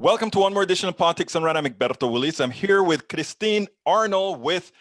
Welcome to one more edition of Politics and Run. I'm Egberto Willis. I'm here with Kristin Arnold with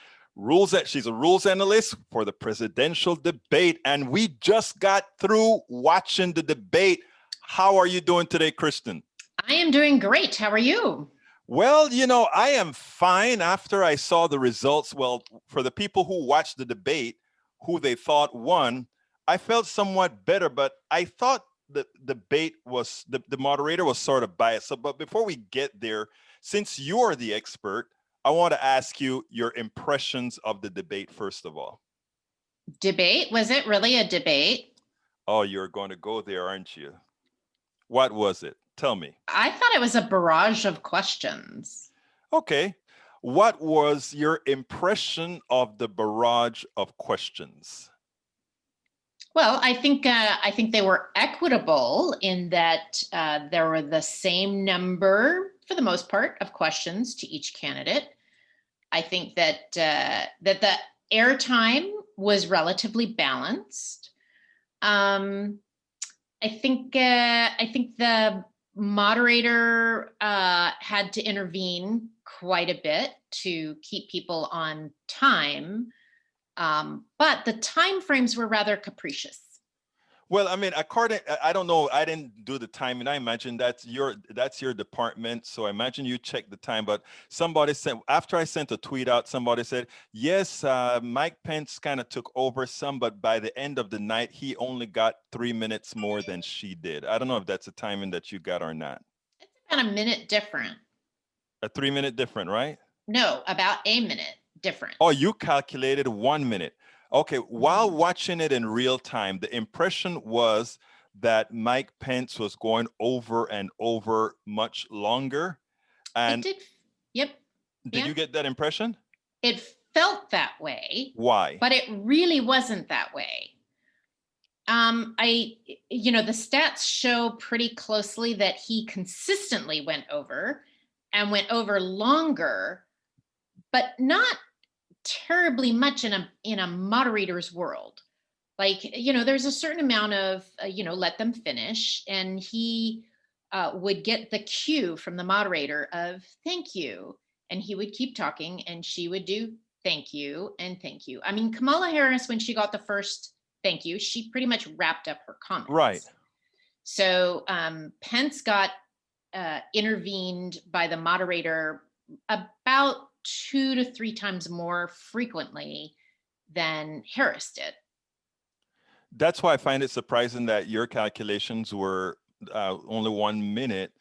she's a rules analyst for the presidential debate. And we just got through watching the debate. How are you doing today, Kristin? I am doing great. How are you? Well, I am fine after I saw the results. Well, for the people who watched the debate, who they thought won, I felt somewhat better, but I thought the debate was, the moderator was sort of biased. So, but before we get there, since you're the expert, I want to ask you your impressions of the debate, first of all. Debate? Was it really a debate? Oh, you're going to go there, aren't you? What was it? Tell me. I thought it was a barrage of questions. Okay. What was your impression of the barrage of questions? Well, I think they were equitable in that there were the same number, for the most part, of questions to each candidate. I think that that the airtime was relatively balanced. I think the moderator had to intervene quite a bit to keep people on time. But the time frames were rather capricious. Well, I mean, I don't know, I didn't do the time, and I imagine that's your department. So I imagine you checked the time. But somebody said, after I sent a tweet out, somebody said, yes, Mike Pence kind of took over some, but by the end of the night, he only got 3 minutes more than she did. I don't know if that's a timing that you got or not. It's about a minute different. A 3 minute different, right? No, about a minute different. Oh, you calculated 1 minute. Okay, while watching it in real time, the impression was that Mike Pence was going over and over much longer. And it did. Yep. Did you get that impression? It felt that way. Why? But it really wasn't that way. The stats show pretty closely that he consistently went over and went over longer, but not terribly much in a moderator's world. Like, there's a certain amount of, let them finish. And he would get the cue from the moderator of thank you. And he would keep talking and she would do thank you and thank you. I mean, Kamala Harris, when she got the first thank you, she pretty much wrapped up her comments. Right. So Pence got intervened by the moderator about 2 to 3 times more frequently than Harris did. That's why I find it surprising that your calculations were only 1 minute,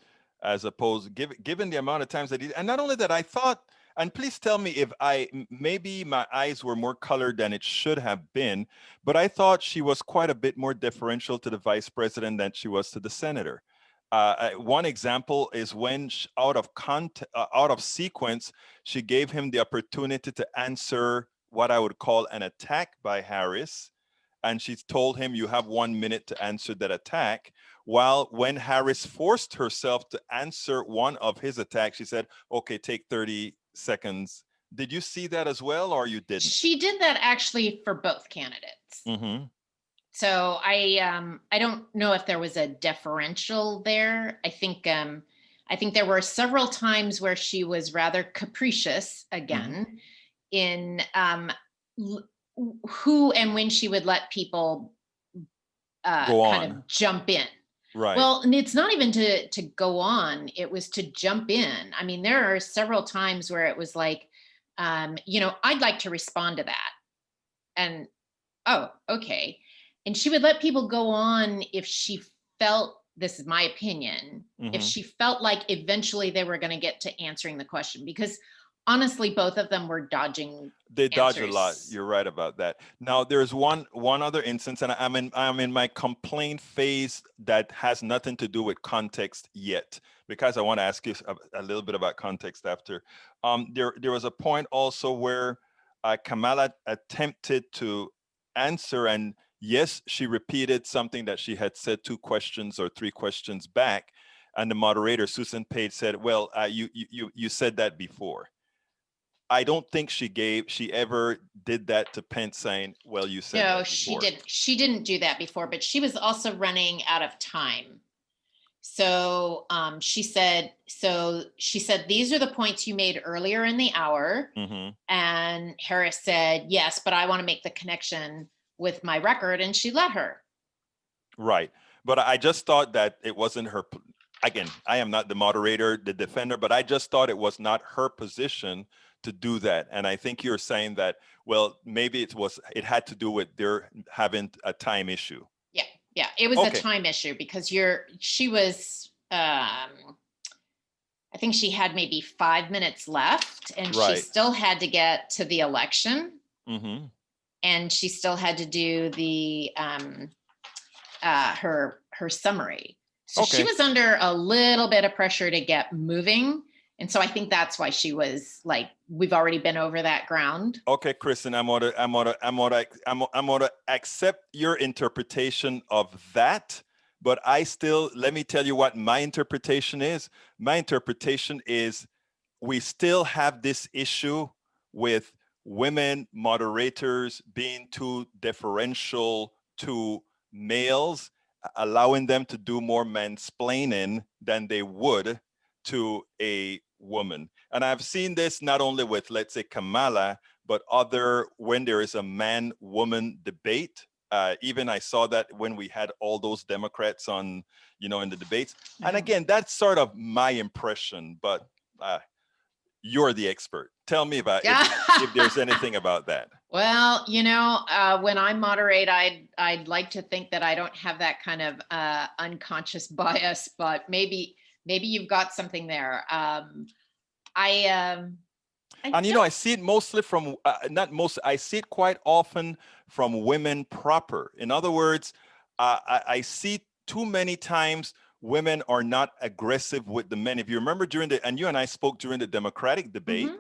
as opposed, given the amount of times that and not only that, I thought, and please tell me if maybe my eyes were more colored than it should have been, but I thought she was quite a bit more deferential to the vice president than she was to the senator. One example is when out of sequence, she gave him the opportunity to answer what I would call an attack by Harris. And she told him, you have 1 minute to answer that attack. While when Harris forced herself to answer one of his attacks, she said, okay, take 30 seconds. Did you see that as well, or you didn't? She did that actually for both candidates. Mm-hmm. So I don't know if there was a differential there. I think there were several times where she was rather capricious again in who and when she would let people kind of jump in. Right. Well, and it's not even to go on, it was to jump in. I mean, there are several times where it was like, I'd like to respond to that. And, oh, okay. And she would let people go on if she felt, this is my opinion, if she felt like eventually they were going to get to answering the question, because honestly, both of them were dodging. They dodge a lot. You're right about that. Now, there's one other instance, and I'm in my complaint phase that has nothing to do with context yet, because I want to ask you a little bit about context after. There was a point also where Kamala attempted to answer, and yes, she repeated something that she had said 2 questions or 3 questions back, and the moderator, Susan Page, said, well, you said that before. I don't think she ever did that to Pence, saying, well, you said that before. No, she didn't do that before, but she was also running out of time. So she said, these are the points you made earlier in the hour. And Harris said, yes, but I want to make the connection with my record. And she let her. Right. But I just thought that it wasn't her. Again, I am not the moderator, the defender, but I just thought it was not her position to do that. And I think you're saying that, well, maybe it had to do with their having a time issue. Yeah. Yeah. It was a time issue because she was, I think she had maybe 5 minutes left, and she still had to get to the election. And she still had to do the, her summary. So she was under a little bit of pressure to get moving. And so I think that's why she was like, we've already been over that ground. Okay, Kristin, I'm gonna accept your interpretation of that, but let me tell you what my interpretation is. My interpretation is we still have this issue with women moderators being too deferential to males, allowing them to do more mansplaining than they would to a woman. And I've seen this not only with, let's say, Kamala, but when there is a man-woman debate. Even I saw that when we had all those Democrats on, in the debates. And again, that's sort of my impression, but you're the expert. Tell me about if there's anything about that. Well, when I moderate, I'd like to think that I don't have that kind of unconscious bias, but maybe you've got something there. I see it mostly from I see it quite often from women proper. In other words, I see too many times women are not aggressive with the men. If you remember and you and I spoke during the Democratic debate,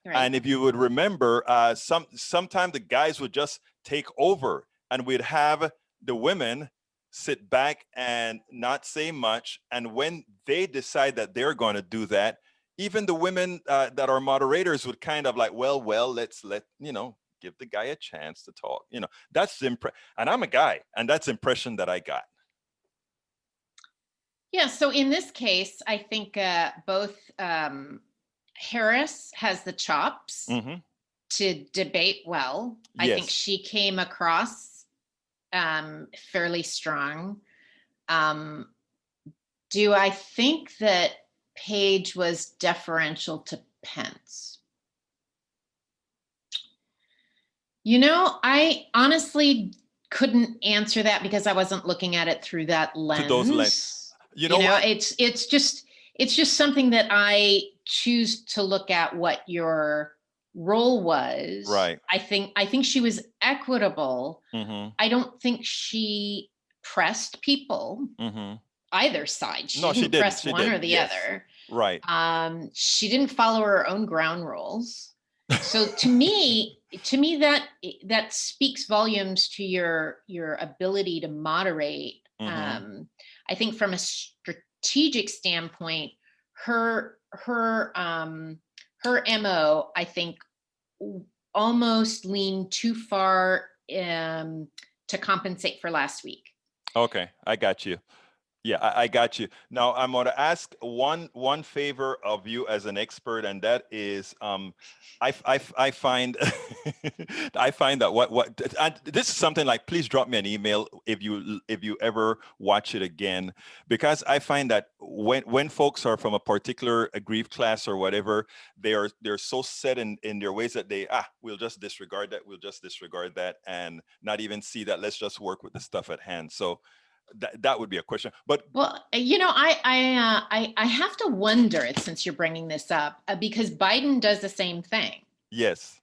and if you would remember, sometime the guys would just take over, and we'd have the women sit back and not say much. And when they decide that they're going to do that, even the women that are moderators would kind of like, well, let's give the guy a chance to talk. That's and I'm a guy, and that's the impression that I got. Yeah, so in this case, I think both Harris has the chops to debate well. Yes. I think she came across fairly strong. Do I think that Page was deferential to Pence? I honestly couldn't answer that because I wasn't looking at it through that lens. To those lenses. It's just something that I choose to look at what your role was. Right. I think she was equitable. I don't think she pressed people either side. She didn't press one or the other. Right. She didn't follow her own ground rules. So to me that speaks volumes to your ability to moderate. I think from a strategic standpoint, her MO, I think, almost leaned too far to compensate for last week. Okay, I got you. Yeah, I got you. Now I'm going to ask one favor of you as an expert, and that is, I find I find that this is something like, please drop me an email if you ever watch it again, because I find that when folks are from a particular aggrieved class or whatever, they're so set in their ways that we'll just disregard that and not even see that. Let's just work with the stuff at hand. So that would be a question. But well, I have to wonder, since you're bringing this up, because Biden does the same thing. Yes,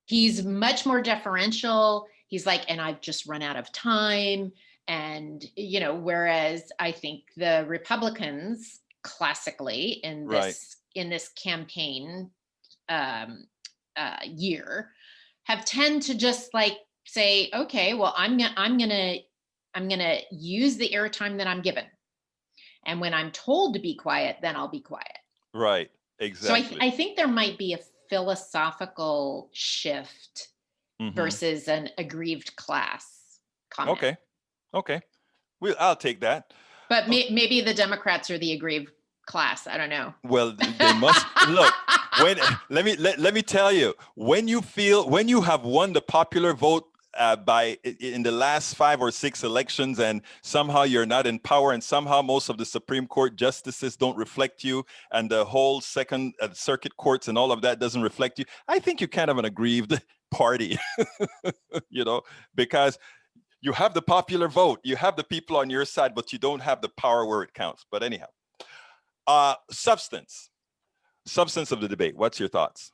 he's much more deferential. He's like, and I've just run out of time. And whereas I think the Republicans classically in this campaign year have tend to just like say, okay, well, I'm gonna use the airtime that I'm given, and when I'm told to be quiet, then I'll be quiet. Right, exactly. So I think there might be a philosophical shift versus an aggrieved class comment. Okay, well, I'll take that. But maybe the Democrats are the aggrieved class. I don't know. Well, they must look. When let me tell you, when you have won the popular vote in the last 5 or 6 elections, and somehow you're not in power, and somehow most of the Supreme Court justices don't reflect you, and the whole second circuit courts and all of that doesn't reflect you, I think you're kind of an aggrieved party, because you have the popular vote, you have the people on your side, but you don't have the power where it counts. But anyhow, substance of the debate. What's your thoughts?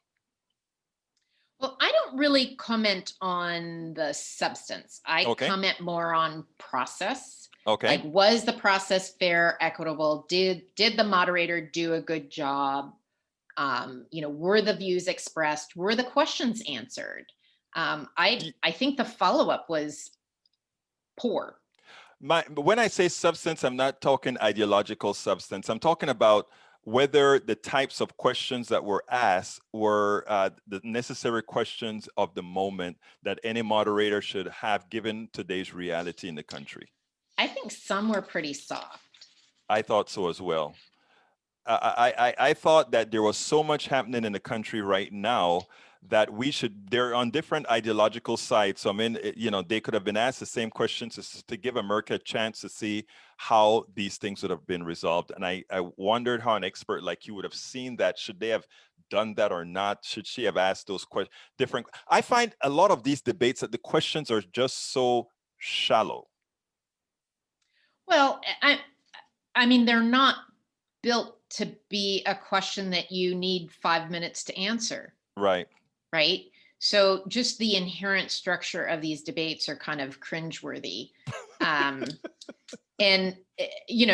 Well, I don't really comment on the substance. I comment more on process. Okay. Like, was the process fair, equitable? Did the moderator do a good job? Were the views expressed? Were the questions answered? I think the follow-up was poor. When I say substance, I'm not talking ideological substance. I'm talking about whether the types of questions that were asked were the necessary questions of the moment that any moderator should have, given today's reality in the country. I think some were pretty soft. I thought so as well. I thought that there was so much happening in the country right now that they're on different ideological sides. So, I mean, they could have been asked the same questions to give America a chance to see how these things would have been resolved. And I wondered how an expert like you would have seen that. Should they have done that or not? Should she have asked those questions different? I find a lot of these debates that the questions are just so shallow. Well, I mean, they're not built to be a question that you need 5 minutes to answer. Right. Right. So just the inherent structure of these debates are kind of cringeworthy. And,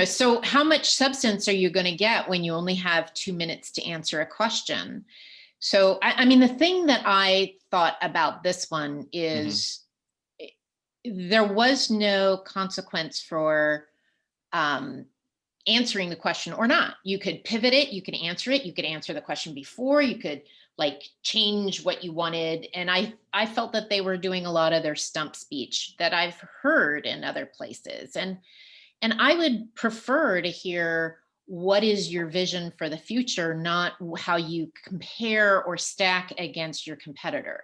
so how much substance are you going to get when you only have 2 minutes to answer a question? So, I mean, the thing that I thought about this one is there was no consequence for answering the question or not. You could pivot it, you could answer it, you could answer the question before, you could change what you wanted. And I felt that they were doing a lot of their stump speech that I've heard in other places. And I would prefer to hear, what is your vision for the future, not how you compare or stack against your competitor.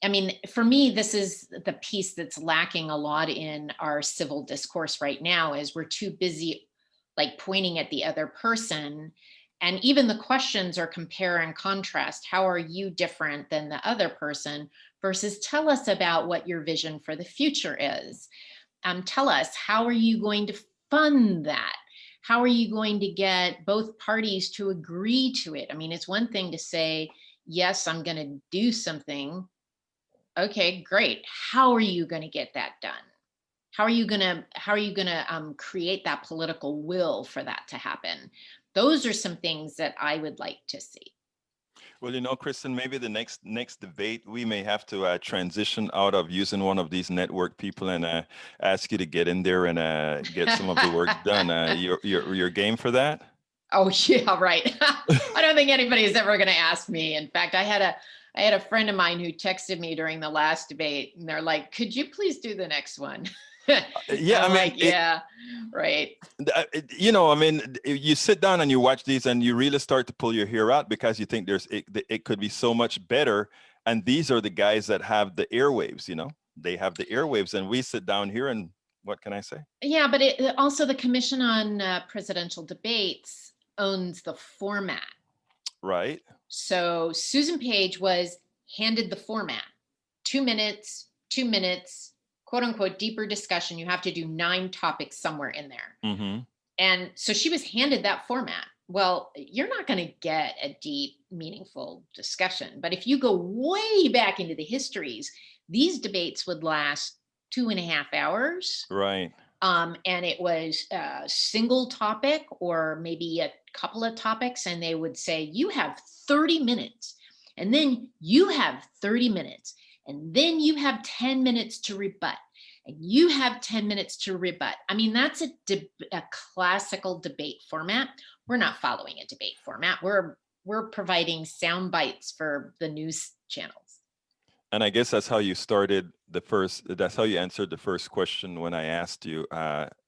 I mean, for me, this is the piece that's lacking a lot in our civil discourse right now, is we're too busy pointing at the other person. And even the questions are compare and contrast. How are you different than the other person? Versus tell us about what your vision for the future is. Tell us, how are you going to fund that? How are you going to get both parties to agree to it? I mean, it's one thing to say, yes, I'm going to do something. Okay, great. How are you going to get that done? How are you going to create that political will for that to happen? Those are some things that I would like to see. Well, Kristin, maybe the next debate, we may have to transition out of using one of these network people and ask you to get in there and get some of the work done. You're game for that? Oh, yeah, right. I don't think anybody's ever going to ask me. In fact, I had a friend of mine who texted me during the last debate, and they're like, could you please do the next one? Yeah, I mean, yeah, right. I mean, you sit down and you watch these and you really start to pull your hair out, because you think it could be so much better. And these are the guys that have the airwaves, they have the airwaves, and we sit down here and what can I say? Yeah, but also the Commission on Presidential Debates owns the format. Right. So Susan Page was handed the format, 2 minutes, quote unquote, deeper discussion. You have to do 9 topics somewhere in there. Mm-hmm. And so she was handed that format. Well, you're not going to get a deep, meaningful discussion. But if you go way back into the histories, these debates would last 2.5 hours. Right. And it was a single topic or maybe a couple of topics. And they would say, you have 30 minutes. And then you have 30 minutes. And then you have 10 minutes to rebut. And you have 10 minutes to rebut. I mean, that's a classical debate format. We're not following a debate format. We're providing sound bites for the news channels. And I guess that's how you started that's how you answered the first question when I asked you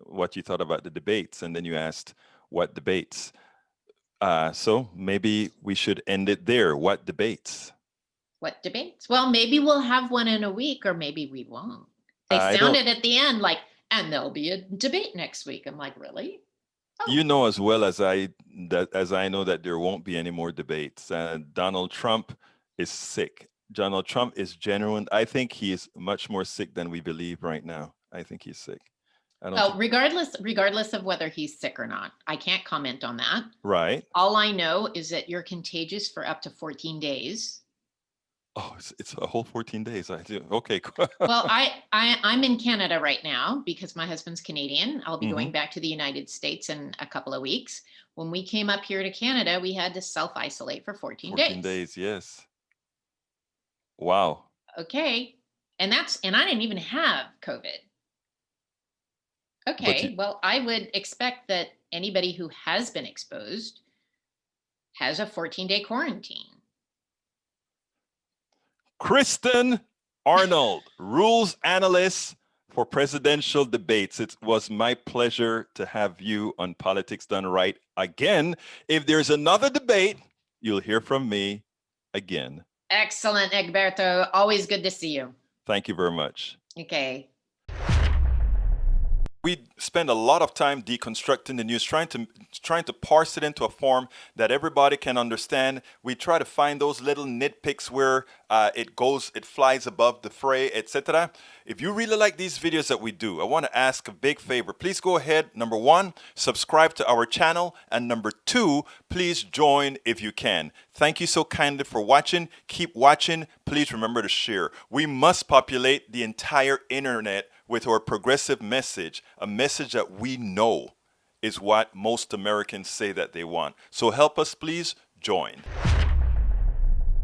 what you thought about the debates. And then you asked, what debates? So maybe we should end it there. What debates? What debates? Well, maybe we'll have one in a week, or maybe we won't. They I don't, sounded at the end like, and there'll be a debate next week. I'm like, really? you know as well as I know that there won't be any more debates. Donald Trump is sick. Donald Trump is genuine. I think he is much more sick than we believe right now. I think he's sick. I don't Well, think, regardless of whether he's sick or not, I can't comment on that. right? All I know is that you're contagious for up to 14 days. Oh, it's a whole 14 days. I do. Okay. Well, I'm in Canada right now because my husband's Canadian. I'll be going Mhm. back to the United States in a couple of weeks. When we came up here to Canada, we had to self-isolate for 14 14 days. days, yes. Wow. Okay. And I didn't even have COVID. But Okay. Well, I would expect that anybody who has been exposed has a 14-day quarantine. Kristin Arnold, rules analyst for presidential debates. It was my pleasure to have you on Politics Done Right again. If there's another debate, you'll hear from me again. Excellent, Egberto. Always good to see you. Thank you very much. Okay. We spend a lot of time deconstructing the news, trying to parse it into a form that everybody can understand. We try to find those little nitpicks where it flies above the fray, etc. If you really like these videos that we do, I want to ask a big favor. Please go ahead. Number one, subscribe to our channel, and number two, please join if you can. Thank you so kindly for watching. Keep watching. Please remember to share. We must populate the entire internet with our progressive message, a message that we know is what most Americans say that they want. So help us, please join.